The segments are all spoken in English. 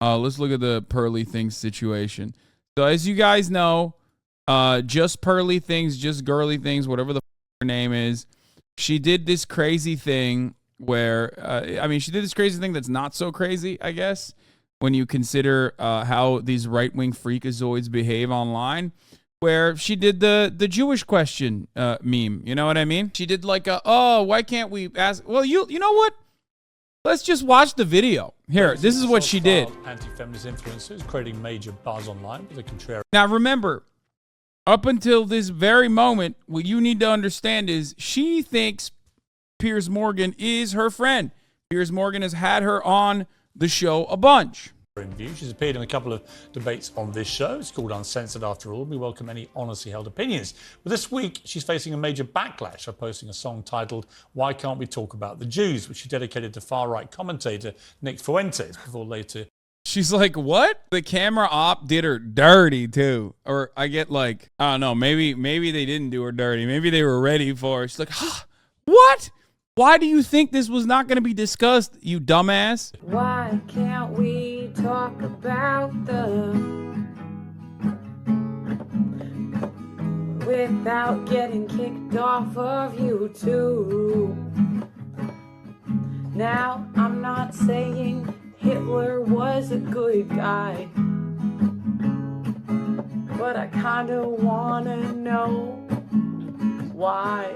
Let's look at the Pearly Things situation. So as you guys know, just Pearly Things, just Girly Things, whatever the her name is, she did this crazy thing where, she did this crazy thing that's not so crazy, I guess, when you consider how these right-wing freakazoids behave online, where she did the Jewish question meme. You know what I mean? She did like why can't we ask? Well, you know what? Let's just watch the video. Here, this is what she did. Anti-feminist influencers creating major buzz online with a contrarian. Now remember, up until this very moment, what you need to understand is she thinks Piers Morgan is her friend. Piers Morgan has had her on the show a bunch. She's appeared in a couple of debates on this show. It's called Uncensored after all. We welcome any honestly held opinions. But this week, she's facing a major backlash for posting a song titled Why Can't We Talk About the Jews, which she dedicated to far-right commentator Nick Fuentes before later. She's like, what? The camera op did her dirty too. Or I get like, I don't know, maybe they didn't do her dirty. Maybe they were ready for her. She's like, what? Why do you think this was not going to be discussed, you dumbass? Why can't we talk about them without getting kicked off of YouTube? Now, I'm not saying Hitler was a good guy, but I kinda wanna know why.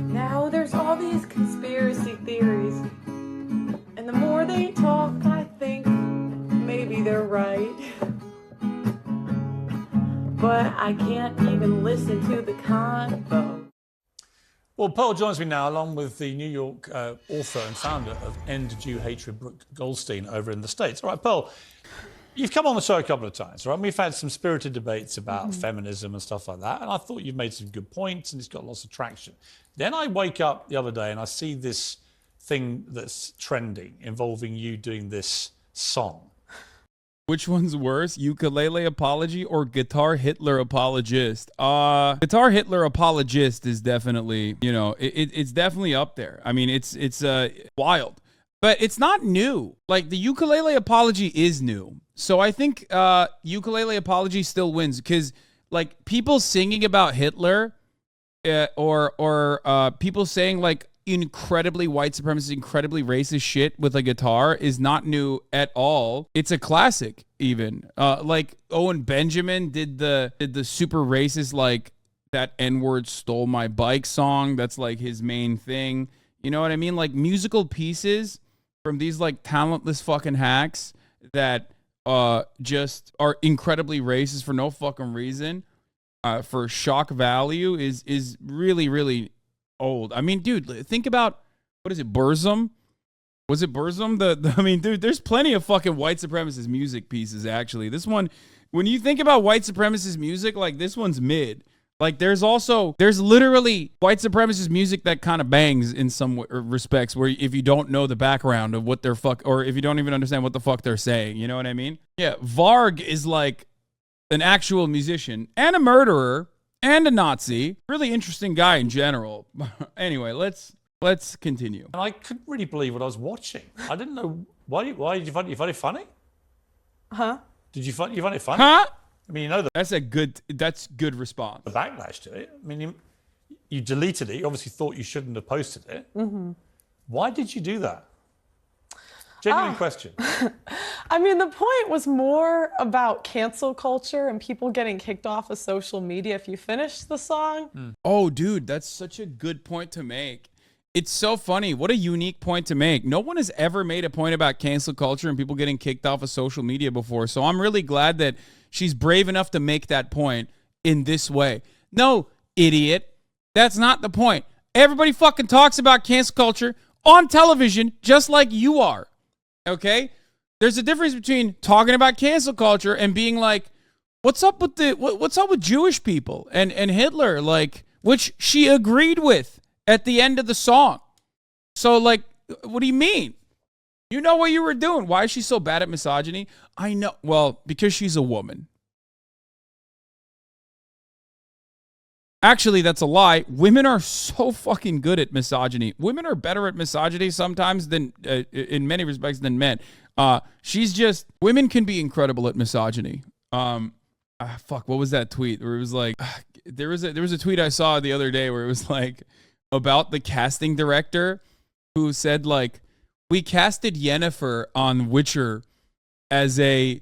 Now there's all these conspiracy theories, and the more they talk, I think maybe they're right. But I can't even listen to the convo. Well, Pearl joins me now, along with the New York author and founder of End Jew Hatred, Brooke Goldstein, over in the States. All right, Pearl, you've come on the show a couple of times, right? We've had some spirited debates about feminism and stuff like that, and I thought you've made some good points, and it's got lots of traction. Then I wake up the other day and I see this thing that's trending involving you doing this song. Which one's worse, ukulele apology or guitar Hitler apologist? Guitar Hitler apologist is definitely, it's definitely up there. I mean, it's wild, but it's not new. Like the ukulele apology is new. So I think ukulele apology still wins because like people singing about Hitler or people saying like incredibly white supremacist, incredibly racist shit with a guitar is not new at all. It's a classic even. Like Owen Benjamin did the super racist, like that N-word stole my bike song. That's like his main thing. You know what I mean? Like musical pieces from these like talentless fucking hacks that just are incredibly racist for no fucking reason. For shock value is really, really old. I mean, dude, think about, what is it, Burzum? Was it Burzum? I mean, dude, there's plenty of fucking white supremacist music pieces, actually. This one, when you think about white supremacist music, like, this one's mid. Like, there's literally white supremacist music that kind of bangs in some respects, where if you don't know the background of what they're or if you don't even understand what the fuck they're saying, you know what I mean? Yeah, Varg is like an actual musician and a murderer and a Nazi. Really interesting guy in general. Anyway, let's continue. And I couldn't really believe what I was watching. I didn't know why did you find it funny? Huh? Did you find it funny? Huh? I mean, that's good response. The backlash to it. I mean, you deleted it. You obviously thought you shouldn't have posted it. Mm-hmm. Why did you do that? Genuine question. I mean, the point was more about cancel culture and people getting kicked off of social media if you finish the song. Oh, dude, that's such a good point to make. It's so funny. What a unique point to make. No one has ever made a point about cancel culture and people getting kicked off of social media before. So I'm really glad that she's brave enough to make that point in this way. No, idiot. That's not the point. Everybody fucking talks about cancel culture on television just like you are. Okay? There's a difference between talking about cancel culture and being like, what's up with Jewish people and Hitler, like, which she agreed with at the end of the song. So, like, what do you mean? You know what you were doing. Why is she so bad at misogyny? I know. Well, because she's a woman. Actually, that's a lie. Women are so fucking good at misogyny. Women are better at misogyny sometimes than, in many respects, than men. Women can be incredible at misogyny. Fuck, what was that tweet where it was like, there was a tweet I saw the other day where it was like about the casting director who said like, we casted Yennefer on Witcher as in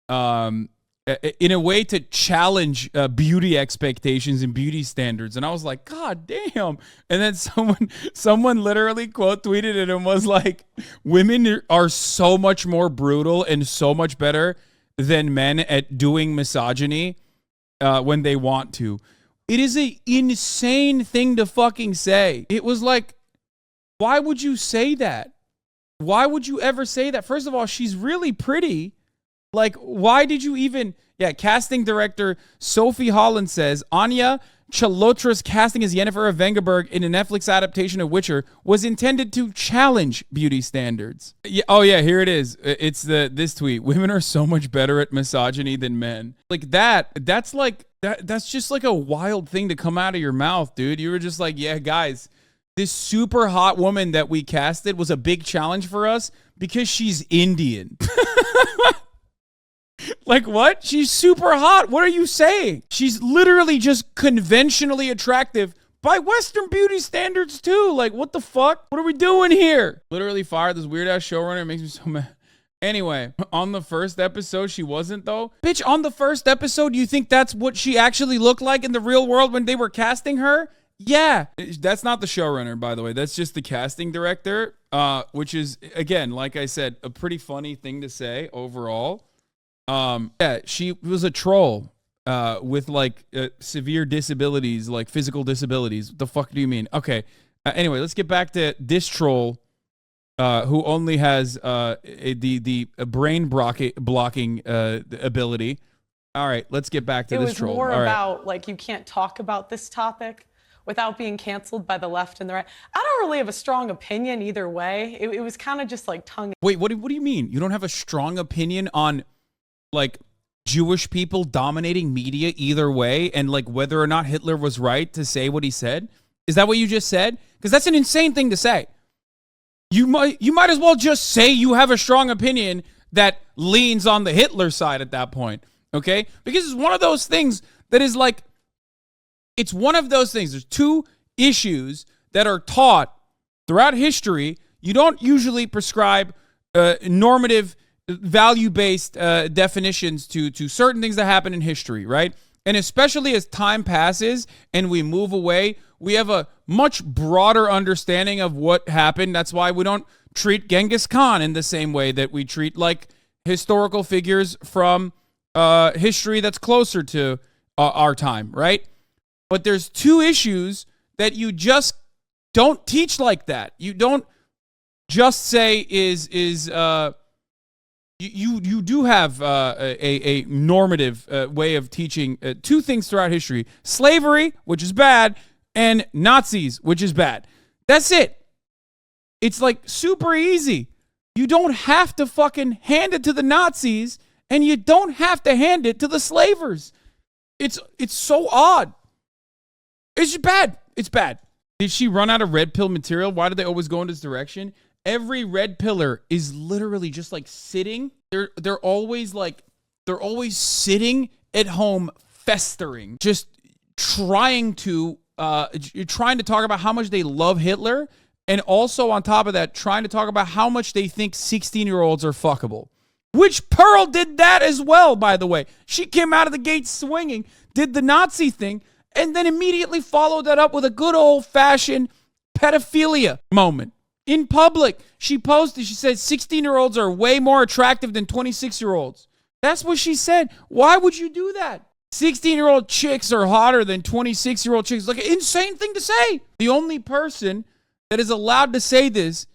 a way to challenge beauty expectations and beauty standards. And I was like, God damn. And then someone literally quote tweeted it and was like, women are so much more brutal and so much better than men at doing misogyny when they want to. It is an insane thing to fucking say. It was like, why would you say that? Why would you ever say that? First of all, she's really pretty. Like, why did you even... Yeah, casting director Sophie Holland says, Anya Chalotra's casting as Yennefer of Vengerberg in a Netflix adaptation of Witcher was intended to challenge beauty standards. Yeah, oh yeah, here it is. It's this tweet. Women are so much better at misogyny than men. Like that's just like a wild thing to come out of your mouth, dude. You were just like, yeah, guys, this super hot woman that we casted was a big challenge for us because she's Indian. Like what? She's super hot. What are you saying? She's literally just conventionally attractive by Western beauty standards too. Like what the fuck? What are we doing here? Literally fired this weird ass showrunner. It makes me so mad. Anyway, on the first episode, she wasn't though. Bitch, on the first episode, you think that's what she actually looked like in the real world when they were casting her? Yeah. That's not the showrunner, by the way. That's just the casting director, which is, again, like I said, a pretty funny thing to say overall. Yeah, she was a troll with like severe disabilities, like physical disabilities. What the fuck do you mean? Okay. Anyway, let's get back to this troll who only has the brain blocking ability. All right, let's get back to this troll. It was more about like you can't talk about this topic without being canceled by the left and the right. I don't really have a strong opinion either way. It was kind of just like tongue. Wait, what do you mean? You don't have a strong opinion on like Jewish people dominating media either way and like whether or not Hitler was right to say what he said? Is that what you just said? Because that's an insane thing to say. You might as well just say you have a strong opinion that leans on the Hitler side at that point, okay? Because it's one of those things that is like, it's one of those things. There's two issues that are taught throughout history. You don't usually prescribe normative value-based definitions to certain things that happen in history, right? And especially as time passes and we move away, we have a much broader understanding of what happened. That's why we don't treat Genghis Khan in the same way that we treat like historical figures from history that's closer to our time, right? But there's two issues that you just don't teach like that. You don't just say You do have a normative way of teaching two things throughout history. Slavery, which is bad, and Nazis, which is bad. That's it. It's like super easy. You don't have to fucking hand it to the Nazis, and you don't have to hand it to the slavers. It's so odd. It's bad. It's bad. Did she run out of red pill material? Why do they always go in this direction? Every red pillar is literally just like sitting. They're always sitting at home festering, just trying to talk about how much they love Hitler, and also on top of that, trying to talk about how much they think 16-year-olds are fuckable. Which Pearl did that as well, by the way. She came out of the gate swinging, did the Nazi thing, and then immediately followed that up with a good old-fashioned pedophilia moment. In public, she posted, she said 16-year-olds are way more attractive than 26-year-olds. That's what she said. Why would you do that? 16-year-old chicks are hotter than 26-year-old chicks. Like an insane thing to say. The only person that is allowed to say this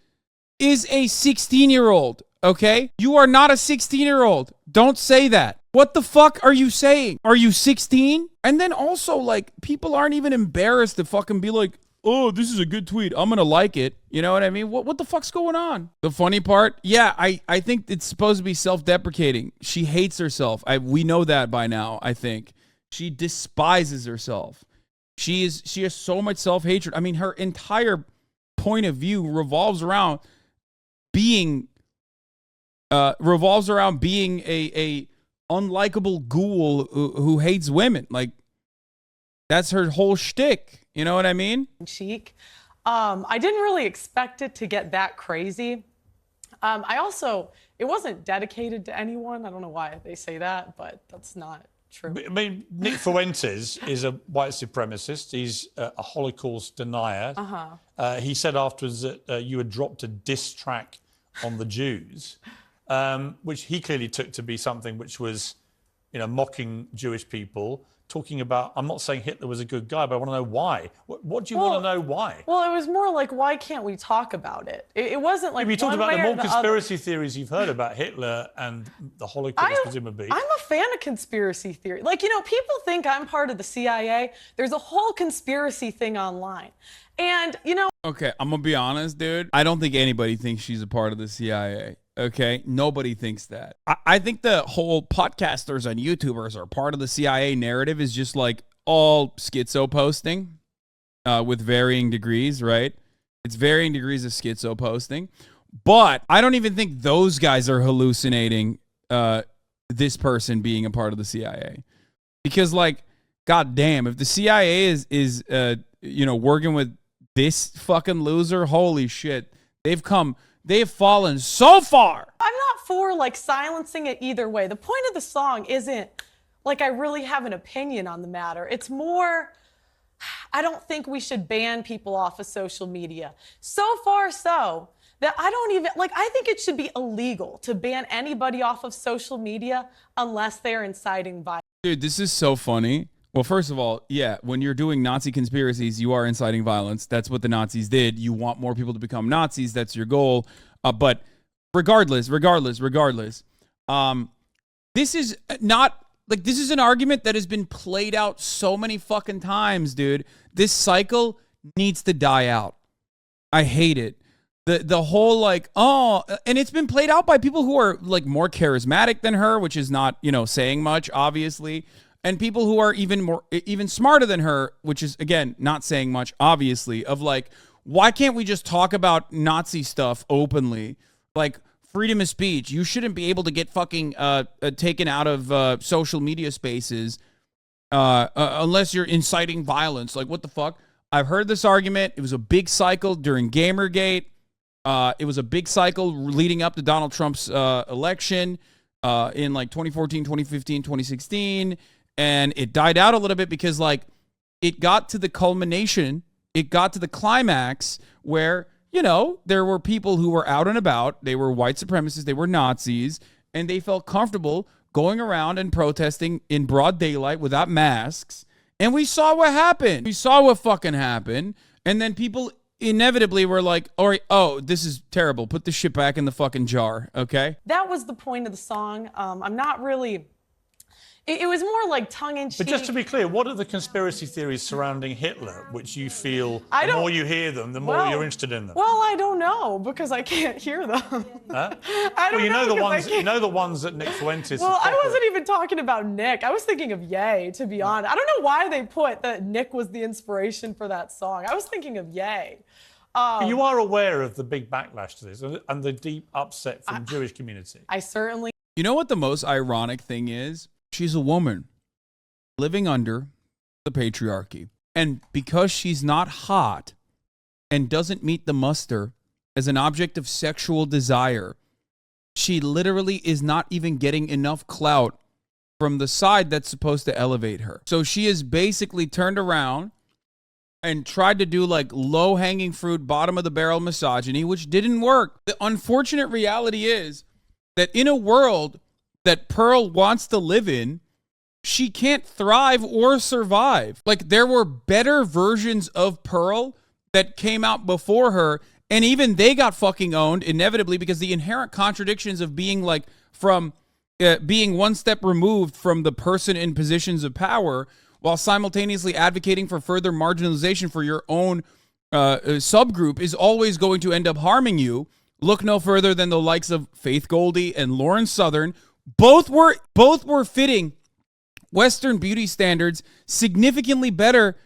is a 16-year-old, okay? You are not a 16-year-old. Don't say that. What the fuck are you saying? Are you 16? And then also, like, people aren't even embarrassed to fucking be like, oh, this is a good tweet, I'm going to like it. You know what I mean? What the fuck's going on? The funny part, yeah, I think it's supposed to be self-deprecating. She hates herself. We know that by now, I think. She despises herself. She has so much self-hatred. I mean, her entire point of view revolves around being a unlikable ghoul who hates women. Like, that's her whole shtick. You know what I mean? Cheek. I didn't really expect it to get that crazy. It wasn't dedicated to anyone. I don't know why they say that, but that's not true. I mean, Nick Fuentes is a white supremacist. He's a Holocaust denier. He said afterwards that you had dropped a diss track on the Jews, which he clearly took to be something which was, mocking Jewish people. Talking about, I'm not saying Hitler was a good guy, but I want to know why. What do you want to know why? Well, it was more like, why can't we talk about it? It wasn't like. You talked about the more conspiracy theories you've heard about Hitler and the Holocaust, presumably. I'm a fan of conspiracy theory. Like, people think I'm part of the CIA. There's a whole conspiracy thing online. And, Okay, I'm going to be honest, dude. I don't think anybody thinks she's a part of the CIA. Okay, nobody thinks that. I think the whole podcasters and YouTubers are part of the CIA narrative is just like all schizo posting with varying degrees, right? It's varying degrees of schizo posting. But I don't even think those guys are hallucinating this person being a part of the CIA. Because, like, goddamn, if the CIA is working with this fucking loser, holy shit, they've fallen so far. I'm not for like silencing it either way. The point of the song isn't like I really have an opinion on the matter. It's more, I don't think we should ban people off of social media. So far so that I think it should be illegal to ban anybody off of social media unless they're inciting violence. Dude, this is so funny. Well, first of all, yeah, when you're doing Nazi conspiracies, you are inciting violence. That's what the Nazis did. You want more people to become Nazis. That's your goal. But regardless, this is not like, this is an argument that has been played out so many fucking times, dude. This cycle needs to die out. I hate it. The whole like, and it's been played out by people who are like more charismatic than her, which is not, saying much, obviously. And people who are even smarter than her, which is, again, not saying much, obviously, of like, why can't we just talk about Nazi stuff openly? Like, freedom of speech. You shouldn't be able to get fucking taken out of social media spaces unless you're inciting violence. Like, what the fuck? I've heard this argument. It was a big cycle during Gamergate. It was a big cycle leading up to Donald Trump's election in like 2014, 2015, 2016. And it died out a little bit because, like, it got to the culmination. It got to the climax where, there were people who were out and about. They were white supremacists. They were Nazis. And they felt comfortable going around and protesting in broad daylight without masks. And we saw what happened. We saw what fucking happened. And then people inevitably were like, all right, this is terrible. Put the shit back in the fucking jar, okay? That was the point of the song. I'm not really... It was more like tongue-in-cheek. But just to be clear, what are the conspiracy theories surrounding Hitler, which you feel the more you hear them, the more you're interested in them? Well, I don't know because I can't hear them. Huh? I don't know the ones that Nick Fuentes. Well, I wasn't even talking about Nick. I was thinking of Ye, to be honest. I don't know why they put that Nick was the inspiration for that song. I was thinking of Ye. You are aware of the big backlash to this and the deep upset from the Jewish community. I certainly. You know what the most ironic thing is? She's a woman living under the patriarchy. And because she's not hot and doesn't meet the muster as an object of sexual desire, she literally is not even getting enough clout from the side that's supposed to elevate her. So she is basically turned around and tried to do like low-hanging fruit, bottom-of-the-barrel misogyny, which didn't work. The unfortunate reality is that in a world that Pearl wants to live in, she can't thrive or survive. Like, there were better versions of Pearl that came out before her, and even they got fucking owned inevitably because the inherent contradictions of being like from being one step removed from the person in positions of power while simultaneously advocating for further marginalization for your own subgroup is always going to end up harming you. Look no further than the likes of Faith Goldie and Lauren Southern. Both were fitting Western beauty standards significantly better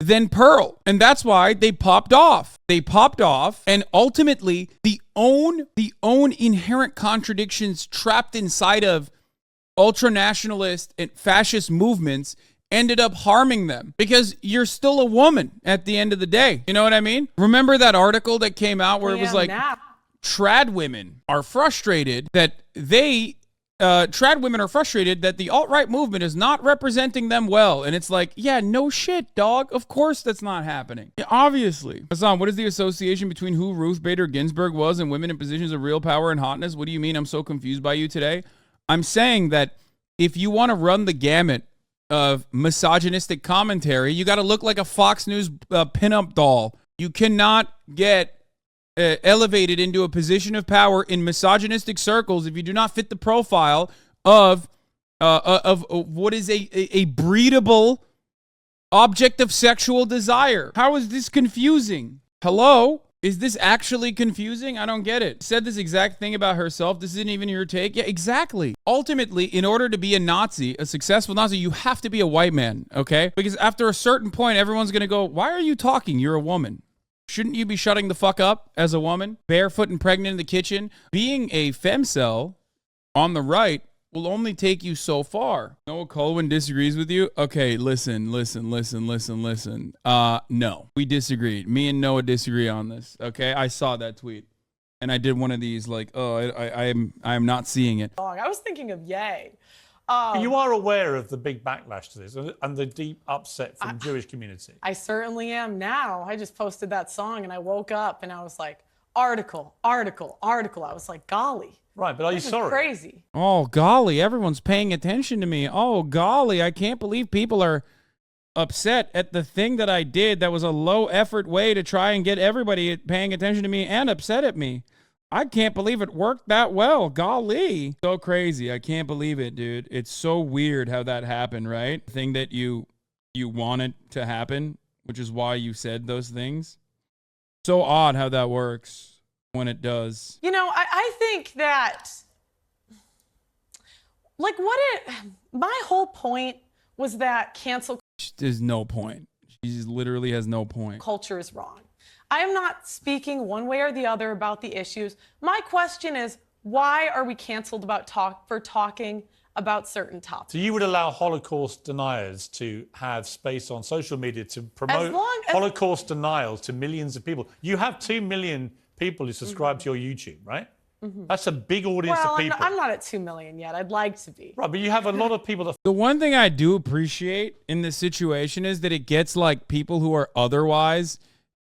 than Pearl. And that's why they popped off. They popped off, and ultimately the own inherent contradictions trapped inside of ultranationalist and fascist movements ended up harming them, because you're still a woman at the end of the day. You know what I mean? Remember that article that came out where it was like, trad women are frustrated that the alt-right movement is not representing them well. And it's like, yeah, no shit, dog. Of course that's not happening. Yeah, obviously. Hasan, what is the association between who Ruth Bader Ginsburg was and women in positions of real power and hotness? What do you mean? I'm so confused by you today. I'm saying that if you want to run the gamut of misogynistic commentary, you got to look like a Fox News pinup doll. You cannot get elevated into a position of power in misogynistic circles if you do not fit the profile of what is a breedable object of sexual desire. How is this confusing? Hello? Is this actually confusing? I don't get it. Said this exact thing about herself. This isn't even your take. Yeah, exactly. Ultimately, in order to be a Nazi, a successful Nazi, you have to be a white man, okay? Because after a certain point, everyone's going to go, why are you talking? You're a woman. Shouldn't you be shutting the fuck up as a woman? Barefoot and pregnant in the kitchen? Being a femcel on the right will only take you so far. Noah Colwyn disagrees with you? Okay, listen. No, we disagreed. Me and Noah disagree on this, okay? I saw that tweet, and I did one of these like, oh, I am not seeing it. I was thinking of Yay. You are aware of the big backlash to this and the deep upset from the Jewish community. I certainly am now. I just posted that song and I woke up and I was like, article. I was like, golly. Right, but are you sorry? Crazy. Oh, golly, everyone's paying attention to me. Oh, golly, I can't believe people are upset at the thing that I did that was a low effort way to try and get everybody paying attention to me and upset at me. I can't believe it worked that well. Golly. So crazy. I can't believe it, dude. It's so weird how that happened, right? The thing that you wanted to happen, which is why you said those things. So odd how that works when it does. You know, I think that, like, my whole point was that cancel There's no point. She literally has no point. Culture is wrong. I am not speaking one way or the other about the issues. My question is, why are we canceled for talking about certain topics? So you would allow Holocaust deniers to have space on social media to promote Holocaust denial to millions of people? You have 2 million people who subscribe to your YouTube, right? That's a big audience of people. I'm not at 2 million yet. I'd like to be. Right, but you have a lot of people that... The one thing I do appreciate in this situation is that it gets like people who are otherwise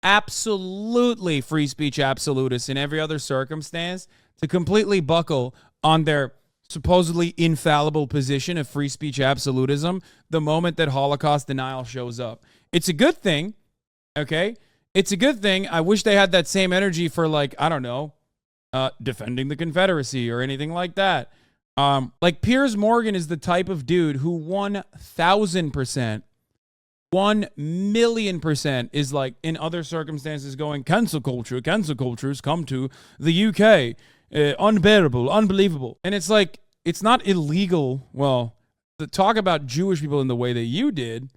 absolutely free speech absolutists in every other circumstance to completely buckle on their supposedly infallible position of free speech absolutism the moment that Holocaust denial shows up. It's a good thing, okay? It's a good thing. I wish they had that same energy for, like, I don't know, defending the Confederacy or anything like that. Like Piers Morgan is the type of dude who 1,000%, 1,000,000% is like in other circumstances going, cancel cultures come to the UK. Unbearable, unbelievable. And it's like, it's not illegal. Well, to talk about Jewish people in the way that you did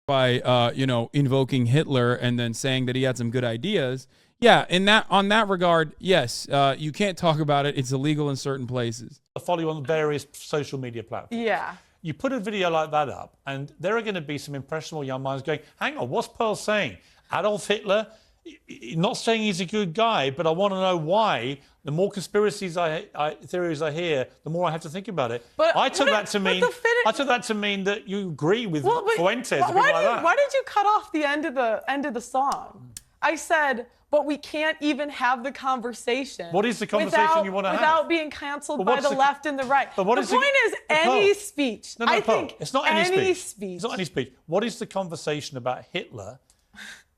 by, invoking Hitler and then saying that he had some good ideas. Yeah, on that regard, yes, you can't talk about it. It's illegal in certain places. I follow you on various social media platforms. Yeah. You put a video like that up, and there are going to be some impressionable young minds going, hang on, what's Pearl saying? Adolf Hitler? Not saying he's a good guy, but I want to know why. The more conspiracies theories I hear, the more I have to think about it. But I took that to mean that you agree with Fuentes. Why did you cut off the end of the song? I said, but we can't even have the conversation. What is the conversation you want to have? Without being canceled by the left and the right. The point is any speech. No, I think it's not any speech. speech. It's not any speech. What is the conversation about Hitler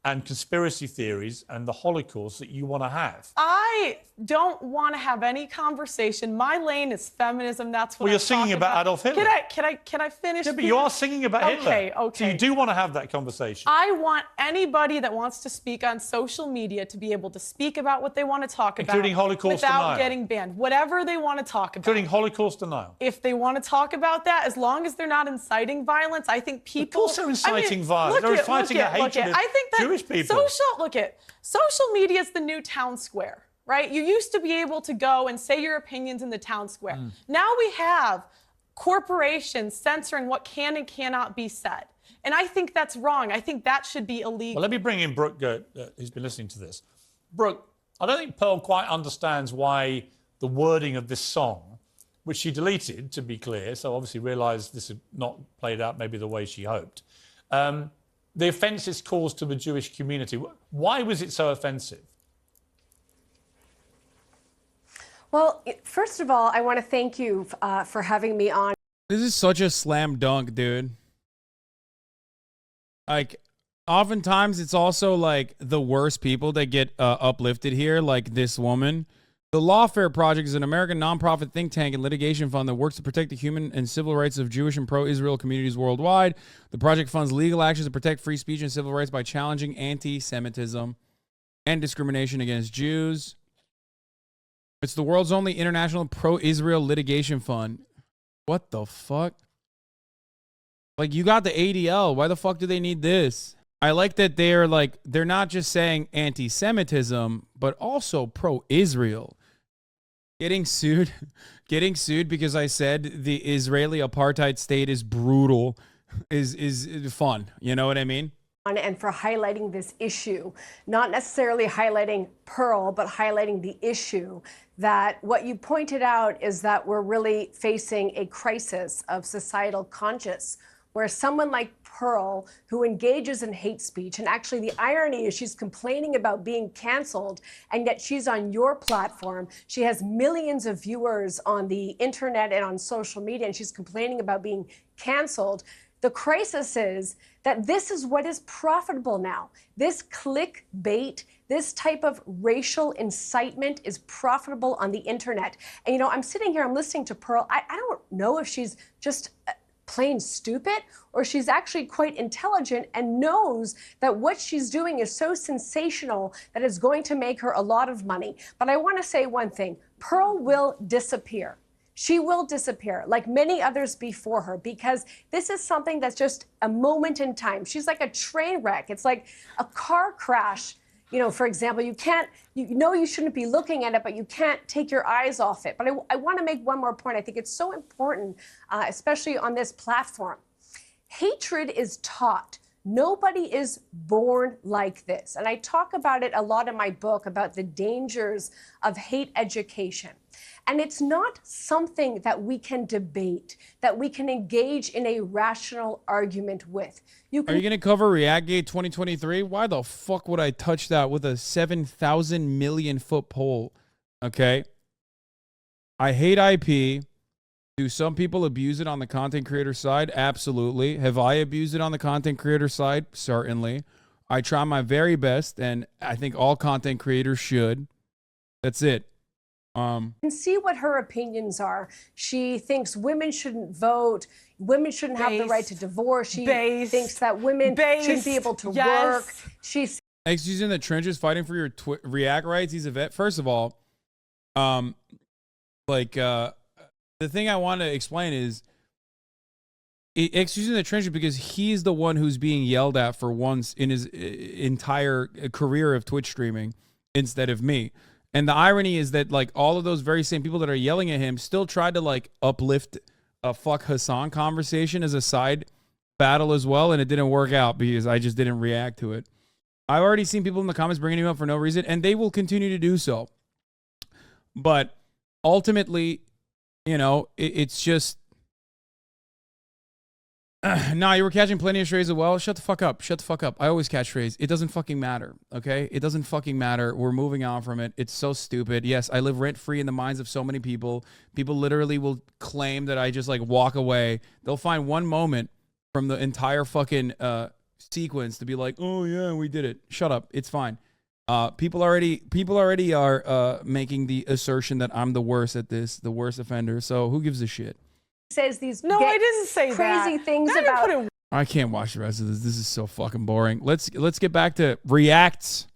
and conspiracy theories and the Holocaust that you want to have. I don't want to have any conversation. My lane is feminism. That's what Well, you're I'm singing talking about Adolf Hitler. Can I finish? Yeah, but you are singing about Hitler. Okay. So you do want to have that conversation. I want anybody that wants to speak on social media to be able to speak about what they want to talk about. Including Holocaust without denial. getting banned. Whatever they want to talk about. Including Holocaust denial. If they want to talk about that, as long as they're not inciting violence, I think people... Of course they're inciting violence. They're inciting a hatred of Jewish people. Social media is the new town square, right? You used to be able to go and say your opinions in the town square. Now we have corporations censoring what can and cannot be said. And I think that's wrong. I think that should be illegal. Well, let me bring in Brooke, who's been listening to this. Brooke, I don't think Pearl quite understands why the wording of this song, which she deleted, to be clear, so obviously realised this had not played out maybe the way she hoped, the offence it's caused to the Jewish community. Why was it so offensive? Well, first of all, I want to thank you for having me on. This is such a slam dunk, dude. Like, oftentimes it's also like the worst people that get uplifted here, like this woman. The Lawfare Project is an American nonprofit think tank and litigation fund that works to protect the human and civil rights of Jewish and pro-Israel communities worldwide. The project funds legal actions to protect free speech and civil rights by challenging anti-Semitism and discrimination against Jews. It's the world's only international pro-Israel litigation fund. What the fuck? Like, you got the ADL. Why the fuck do they need this? I like that they're not just saying anti-Semitism, but also pro-Israel. Getting sued because I said the Israeli apartheid state is brutal is fun. You know what I mean? And for highlighting this issue, not necessarily highlighting Pearl, but highlighting the issue that what you pointed out is that we're really facing a crisis of societal conscience, where someone like Pearl, who engages in hate speech, and actually the irony is she's complaining about being canceled, and yet she's on your platform. She has millions of viewers on the internet and on social media, and she's complaining about being canceled. The crisis is that this is what is profitable now. This clickbait, this type of racial incitement is profitable on the internet. And, you know, I'm sitting here, I'm listening to Pearl. I don't know if she's just plain stupid or she's actually quite intelligent and knows that what she's doing is so sensational that it's going to make her a lot of money. But I want to say one thing. Pearl will disappear. She will disappear, like many others before her, because this is something that's just a moment in time. She's like a train wreck. It's like a car crash. You know, for example, you know you shouldn't be looking at it, but you can't take your eyes off it. But I want to make one more point. I think it's so important, especially on this platform. Hatred is taught. Nobody is born like this. And I talk about it a lot in my book about the dangers of hate education. And it's not something that we can debate, that we can engage in a rational argument with. Are you going to cover Reactgate 2023? Why the fuck would I touch that with a 7,000 million foot pole? Okay. I hate IP. Do some people abuse it on the content creator side? Absolutely. Have I abused it on the content creator side? Certainly. I try my very best, and I think all content creators should. That's it. And see what her opinions are. She thinks women shouldn't vote. Women shouldn't have the right to divorce. She thinks that women shouldn't be able to work. She's He's in the trenches fighting for your React rights. He's a vet. First of all, the thing I want to explain is excusing the trenches because he's the one who's being yelled at for once in his entire career of Twitch streaming instead of me. And the irony is that, like, all of those very same people that are yelling at him still tried to, like, uplift a fuck Hasan conversation as a side battle as well, and it didn't work out because I just didn't react to it. I've already seen people in the comments bringing him up for no reason, and they will continue to do so. But ultimately, you know, it's just... Nah, you were catching plenty of strays as well. Shut the fuck up. Shut the fuck up. I always catch strays. It doesn't fucking matter, okay? It doesn't fucking matter. We're moving on from it. It's so stupid. Yes, I live rent-free in the minds of so many people. People literally will claim that I just, like, walk away. They'll find one moment from the entire fucking sequence to be like, oh yeah, we did it. Shut up. It's fine. People already are making the assertion that I'm the worst at this, the worst offender. So who gives a shit? Says these No, I didn't say crazy that. things Now you're about putting I can't watch the rest of this. This is so fucking boring. Let's get back to reacts.